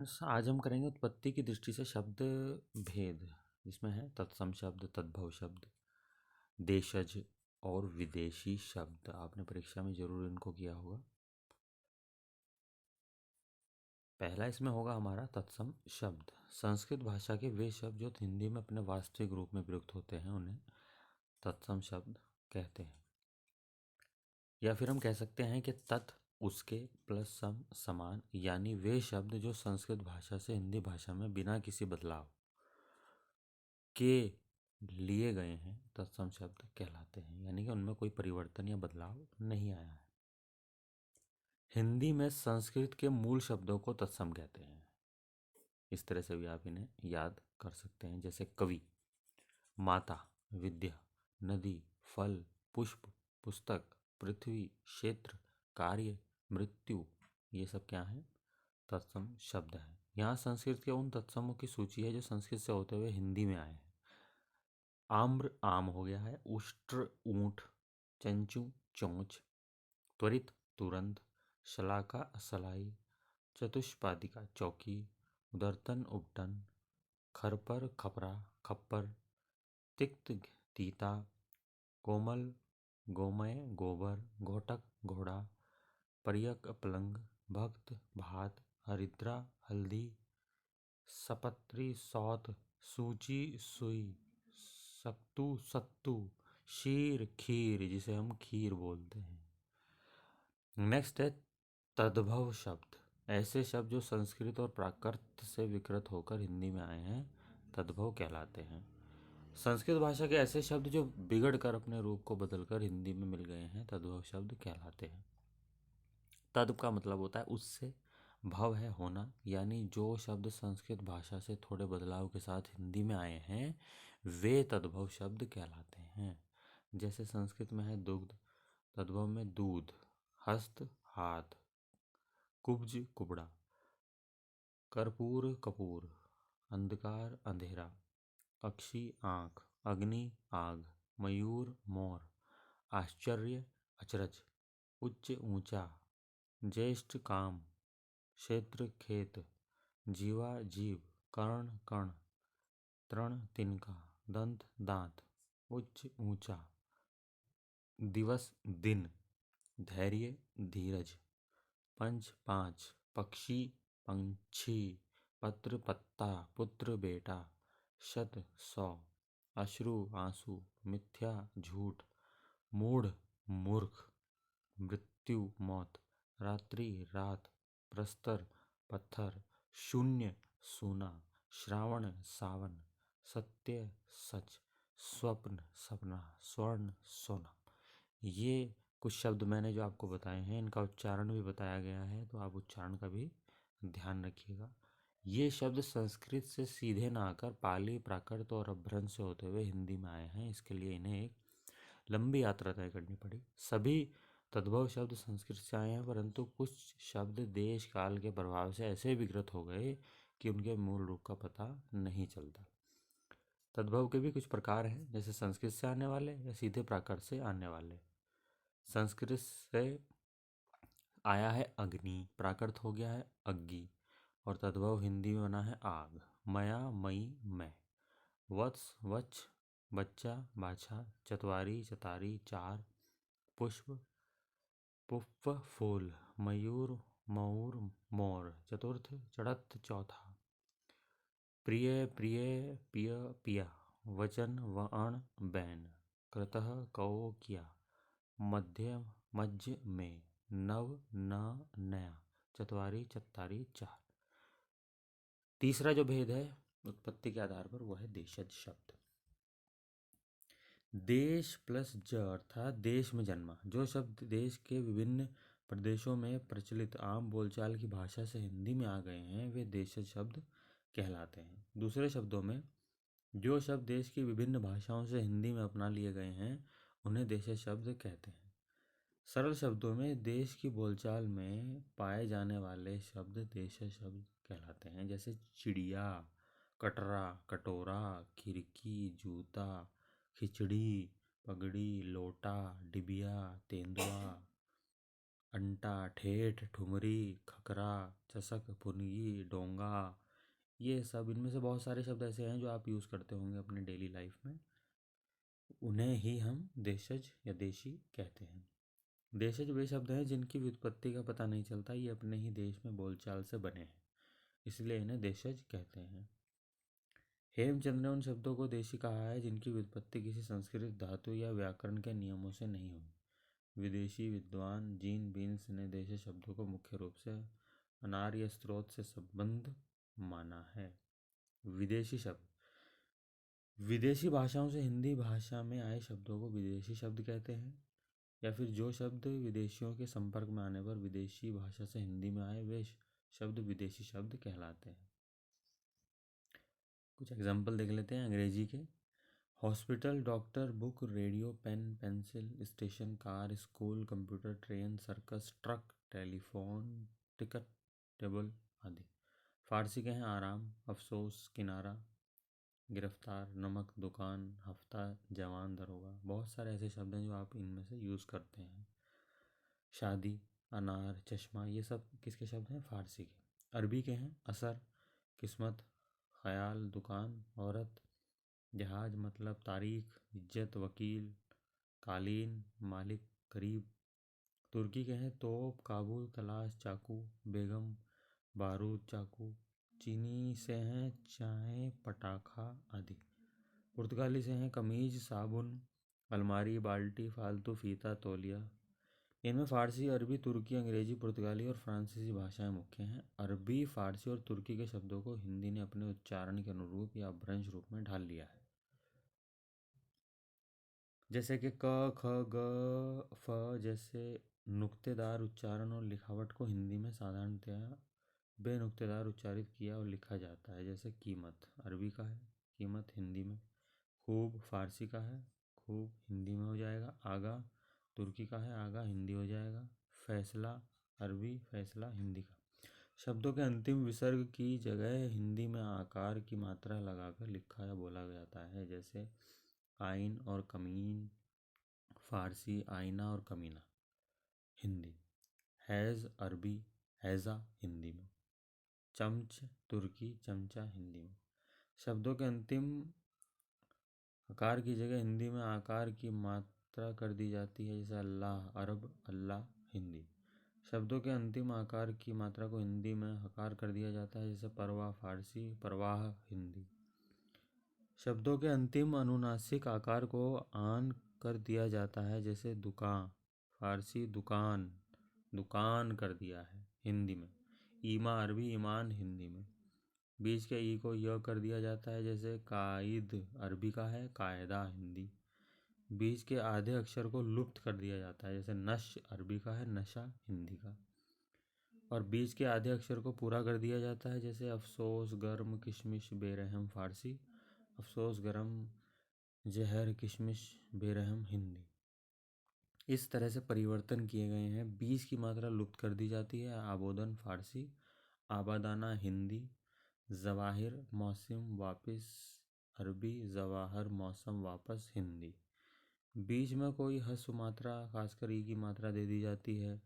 आज हम करेंगे उत्पत्ति की दृष्टि से शब्द भेद, जिसमें है तत्सम शब्द, तद्भव शब्द, देशज और विदेशी शब्द। आपने परीक्षा में जरूर इनको किया होगा। पहला इसमें होगा हमारा तत्सम शब्द। संस्कृत भाषा के वे शब्द जो हिंदी में अपने वास्तविक रूप में प्रयुक्त होते हैं उन्हें तत्सम शब्द कहते हैं। या फिर हम कह सकते हैं कि तत् उसके प्लस सम समान, यानी वे शब्द जो संस्कृत भाषा से हिंदी भाषा में बिना किसी बदलाव के लिए गए हैं तत्सम शब्द कहलाते हैं, यानी कि उनमें कोई परिवर्तन या बदलाव नहीं आया है। हिंदी में संस्कृत के मूल शब्दों को तत्सम कहते हैं। इस तरह से भी आप इन्हें याद कर सकते हैं, जैसे कवि, माता, विद्या, नदी, फल, पुष्प, पुस्तक, पृथ्वी, क्षेत्र, कार्य, मृत्यु, ये सब क्या है? तत्सम शब्द है। यहाँ संस्कृत के उन तत्समों की सूची है जो संस्कृत से होते हुए हिंदी में आए हैं। आम्र आम हो गया है, उष्ट्र ऊंट, चंचू चोंच, त्वरित तुरंत, शलाका सलाई, चतुष्पादिका चौकी, उदरतन उपटन, खरपर खपरा खप्पर, तिक्त तीता, कोमल गोमय गोबर, घोटक घोड़ा, पर्यक पलंग, भक्त भात, हरिद्रा हल्दी, सपत्री सौत, सूची सुई, सक्तू सत्तू, शीर खीर, जिसे हम खीर बोलते हैं। नेक्स्ट है तद्भव शब्द। ऐसे शब्द जो संस्कृत और प्राकृत से विकृत होकर हिंदी में आए हैं तद्भव कहलाते हैं। संस्कृत भाषा के ऐसे शब्द जो बिगड़ कर अपने रूप को बदलकर हिंदी में मिल गए हैं तद्भव शब्द कहलाते हैं। तद का मतलब होता है उससे, भव है होना, यानी जो शब्द संस्कृत भाषा से थोड़े बदलाव के साथ हिंदी में आए हैं वे तद्भव शब्द कहलाते हैं। जैसे संस्कृत में है दुग्ध, तद्भव में दूध, हस्त हाथ, कुब्ज कुबड़ा, कर्पूर कपूर, अंधकार अंधेरा, अक्षी आँख, अग्नि आग, मयूर मोर, आश्चर्य अचरज, उच्च ऊंचा, ज्येष्ठ काम, क्षेत्र खेत, जीवा जीव, कर्ण कर्ण, तृण तिनका, दंत दांत, उच्च ऊंचा, दिवस दिन, धैर्य धीरज, पंच पांच, पक्षी पंछी, पत्र पत्ता, पुत्र बेटा, शत सौ, अश्रु आंसू, मिथ्या झूठ, मूढ़ मूर्ख, मृत्यु मौत, रात्रि रात, प्रस्तर पत्थर, शून्य सूना, श्रावण सावन, सत्य सच, स्वप्न सपना, स्वर्ण सोना। ये कुछ शब्द मैंने जो आपको बताए हैं इनका उच्चारण भी बताया गया है, तो आप उच्चारण का भी ध्यान रखिएगा। ये शब्द संस्कृत से सीधे ना आकर पाली प्राकृत और अपभ्रंश से होते हुए हिंदी में आए हैं, इसके लिए इन्हें एक लंबी यात्रा तय करनी पड़ी। सभी तद्भव शब्द संस्कृत से आए हैं, परंतु कुछ शब्द देश काल के प्रभाव से ऐसे विकृत हो गए कि उनके मूल रूप का पता नहीं चलता। तद्भव के भी कुछ प्रकार हैं, जैसे संस्कृत से आने वाले या सीधे प्राकृत से आने वाले। संस्कृत से आया है अग्नि, प्राकृत हो गया है अग्गी, और तद्भव हिंदी में बना है आग। मया मई मैं, वत्स वच, बच्चा बाछा, चतवारी चतारी चार, पुष्प पुष्प फूल, मयूर मऊर मोर, चतुर्थ चढ़त चौथा, प्रिय प्रिय पिय पिया, वचन वअण बैन, कृतः कौ किया, मध्य मध्य में, नव न नया, चतवारी चत्तारी चार। तीसरा जो भेद है उत्पत्ति के आधार पर वो है देशज शब्द। देश प्लस ज अर्थात देश में जन्मा। जो शब्द देश के विभिन्न प्रदेशों में प्रचलित आम बोलचाल की भाषा से हिंदी में आ गए हैं वे देशज शब्द कहलाते हैं। दूसरे शब्दों में जो शब्द देश की विभिन्न भाषाओं से हिंदी में अपना लिए गए हैं उन्हें देशज शब्द कहते हैं। सरल शब्दों में देश की बोलचाल में पाए जाने वाले शब्द देशज शब्द कहलाते हैं, जैसे चिड़िया, कटरा, कटोरा, खिड़की, जूता, खिचड़ी, पगड़ी, लोटा, डिबिया, तेंदुआ, अंटा, ठेठ, ठुमरी, खकरा, चसक, फुनगी, डोंगा, ये सब इनमें से बहुत सारे शब्द ऐसे हैं जो आप यूज़ करते होंगे अपने डेली लाइफ में। उन्हें ही हम देशज या देशी कहते हैं। देशज वे शब्द हैं जिनकी व्युत्पत्ति का पता नहीं चलता, ये अपने ही देश में बोलचाल से बने हैं, इसलिए इन्हें देशज कहते हैं। हेमचंद्र ने उन शब्दों को देशी कहा है जिनकी व्युत्पत्ति किसी संस्कृत धातु या व्याकरण के नियमों से नहीं हुई। विदेशी विद्वान जीन बीन्स ने देशी शब्दों को मुख्य रूप से अनार्य स्रोत से संबंध माना है। विदेशी शब्द, विदेशी भाषाओं से हिंदी भाषा में आए शब्दों को विदेशी शब्द कहते हैं, या फिर जो शब्द विदेशियों के संपर्क में आने पर विदेशी भाषा से हिंदी में आए वे शब्द विदेशी शब्द कहलाते हैं। कुछ एग्जाम्पल देख लेते हैं अंग्रेजी के। Hospital, doctor, book, radio, pen, pencil, station, car, school, computer, train, circus, truck, telephone, ticket, table आदि। फारसी के हैं आराम, अफसोस, किनारा, गिरफ्तार, नमक, दुकान, हफ्ता, जवान, दरोगा। बहुत सारे ऐसे शब्द हैं जो आप इनमें से यूज़ करते हैं। शादी, अनार, चश्मा, ये सब किसके शब्द हैं? फारसी के। अरबी के हैं असर, किस्मत, ख्याल, दुकान, औरत, जहाज, मतलब, तारीख, इज्जत, वकील, कालीन, मालिक, करीब। तुर्की के हैं तोप, काबुल, तलाश, चाकू, बेगम, बारूद, चाकू। चीनी से हैं चाय, पटाखा आदि। पुर्तगाली से हैं कमीज, साबुन, अलमारी, बाल्टी, फालतू, फीता, तौलिया। इनमें फारसी, अरबी, तुर्की, अंग्रेजी, पुर्तगाली और फ्रांसीसी भाषाएं मुख्य हैं। अरबी, फारसी और तुर्की के शब्दों को हिंदी ने अपने उच्चारण के अनुरूप या अपभ्रंश रूप में ढाल लिया है। जैसे कि क, ख, ग, फ जैसे नुक्तेदार उच्चारण और लिखावट को हिंदी में साधारणतया बेनुक्तेदार उच्चारित किया और लिखा जाता है। जैसे कीमत अरबी का है, कीमत हिंदी में। खूब फारसी का है, खूब हिंदी में हो जाएगा। आगा तुर्की का है, आगा हिंदी हो जाएगा। फैसला अरबी, फैसला हिंदी का। शब्दों के अंतिम विसर्ग की जगह हिंदी में आकार की मात्रा लगाकर लिखा या बोला जाता है। जैसे आइन और कमीन फारसी, आईना और कमीना हिंदी। हैज़ अरबी, हैज़ा हिंदी में। चमच तुर्की, चमचा हिंदी में। शब्दों के अंतिम आकार की जगह हिंदी में आकार की मात्रा कर दी जाती है। जैसे अल्लाह अरब, अल्लाह हिंदी। शब्दों के अंतिम आकार की मात्रा को हिंदी में हकार कर दिया जाता है। जैसे परवाह फारसी, परवाह हिंदी। शब्दों के अंतिम अनुनासिक आकार को आन कर दिया जाता है। जैसे दुकान फारसी, दुकान, दुकान कर दिया है हिंदी में। ईमा अरबी, ईमान हिंदी में। बीच के ई को य कर दिया जाता है। जैसे कायद अरबी का है, कायदा हिंदी। बीच के आधे अक्षर को लुप्त कर दिया जाता है। जैसे नश अरबी का है, नशा हिंदी का। और बीच के आधे अक्षर को पूरा कर दिया जाता है। जैसे अफसोस, गर्म, किशमिश, बेरहम फारसी, अफसोस, गरम, जहर, किशमिश, बेरहम हिंदी। इस तरह से परिवर्तन किए गए हैं। बीच की मात्रा लुप्त कर दी जाती है। आबोदन फारसी, आबादाना हिंदी। जवाहिर मौसम वापस अरबी, जवाहर मौसम वापस हिंदी। बीच में कोई ह्रस्व मात्रा खासकर ई की मात्रा दे दी जाती है।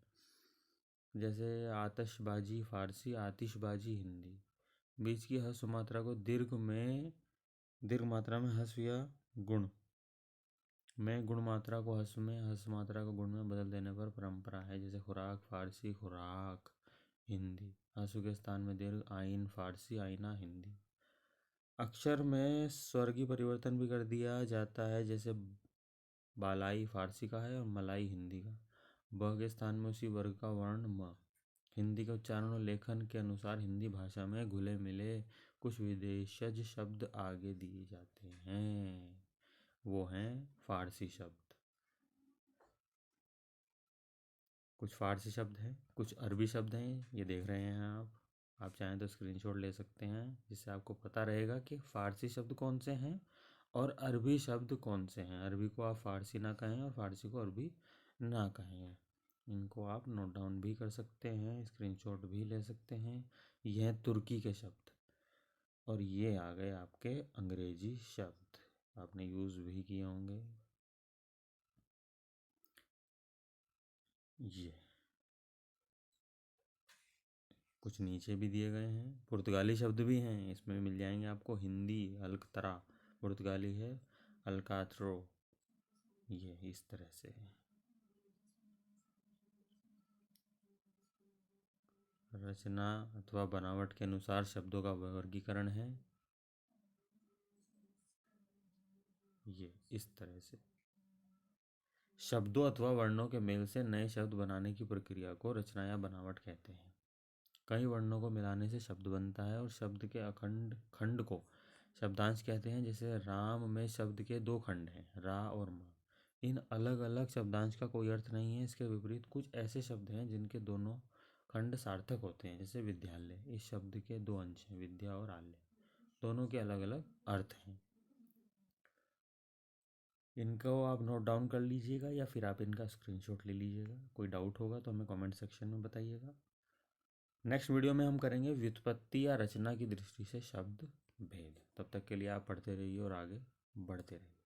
जैसे आतशबाजी फारसी, आतिशबाजी हिंदी। बीच की ह्रस्व मात्रा को दीर्घ मात्रा में ह्रस्व या गुण में, गुण मात्रा को ह्रस्व में, ह्रस्व मात्रा को गुण में बदल देने पर परंपरा है। जैसे खुराक फारसी, खुराक हिंदी। ह्रस्व के स्थान में दीर्घ, आइन फारसी, आईना हिंदी। अक्षर में स्वर की परिवर्तन भी कर दिया जाता है। जैसे बालाई फारसी का है और मलाई हिंदी का। ब के स्थान में उसी वर्ग का वर्ण म। हिंदी के उच्चारण और लेखन के अनुसार हिंदी भाषा में घुले मिले कुछ विदेशज शब्द आगे दिए जाते हैं, वो हैं फारसी शब्द। कुछ फारसी शब्द हैं, कुछ अरबी शब्द हैं, ये देख रहे हैं आप चाहें तो स्क्रीनशॉट ले सकते हैं, जिससे आपको पता रहेगा कि फारसी शब्द कौन से हैं और अरबी शब्द कौन से हैं। अरबी को आप फारसी ना कहें और फारसी को अरबी ना कहें। इनको आप नोट डाउन भी कर सकते हैं, स्क्रीनशॉट भी ले सकते हैं। यह हैं तुर्की के शब्द और ये आ गए आपके अंग्रेजी शब्द, आपने यूज़ भी किए होंगे। ये कुछ नीचे भी दिए गए हैं। पुर्तगाली शब्द भी हैं, इसमें मिल जाएंगे आपको। हिंदी अलकतरा पुर्तगाली है, अलकात्रो, ये इस तरह से है। रचना अथवा बनावट के अनुसार शब्दों का वर्गीकरण है, ये इस तरह से। शब्दों अथवा वर्णों के मेल से नए शब्द बनाने की प्रक्रिया को रचना या बनावट कहते हैं। कई वर्णों को मिलाने से शब्द बनता है और शब्द के अखंड खंड को शब्दांश कहते हैं। जैसे राम में शब्द के दो खंड हैं, रा और म। इन अलग अलग शब्दांश का कोई अर्थ नहीं है। इसके विपरीत कुछ ऐसे शब्द हैं जिनके दोनों खंड सार्थक होते हैं। जैसे विद्यालय, इस शब्द के दो अंश हैं, विद्या और आल्य, दोनों के अलग अलग अर्थ हैं। इनको आप नोट डाउन कर लीजिएगा या फिर आप इनका स्क्रीनशॉट ले लीजिएगा। कोई डाउट होगा तो हमें कमेंट सेक्शन में बताइएगा। नेक्स्ट वीडियो में हम करेंगे व्युत्पत्ति या रचना की दृष्टि से शब्द भेद। तब तक के लिए आप पढ़ते रहिए और आगे बढ़ते रहिए।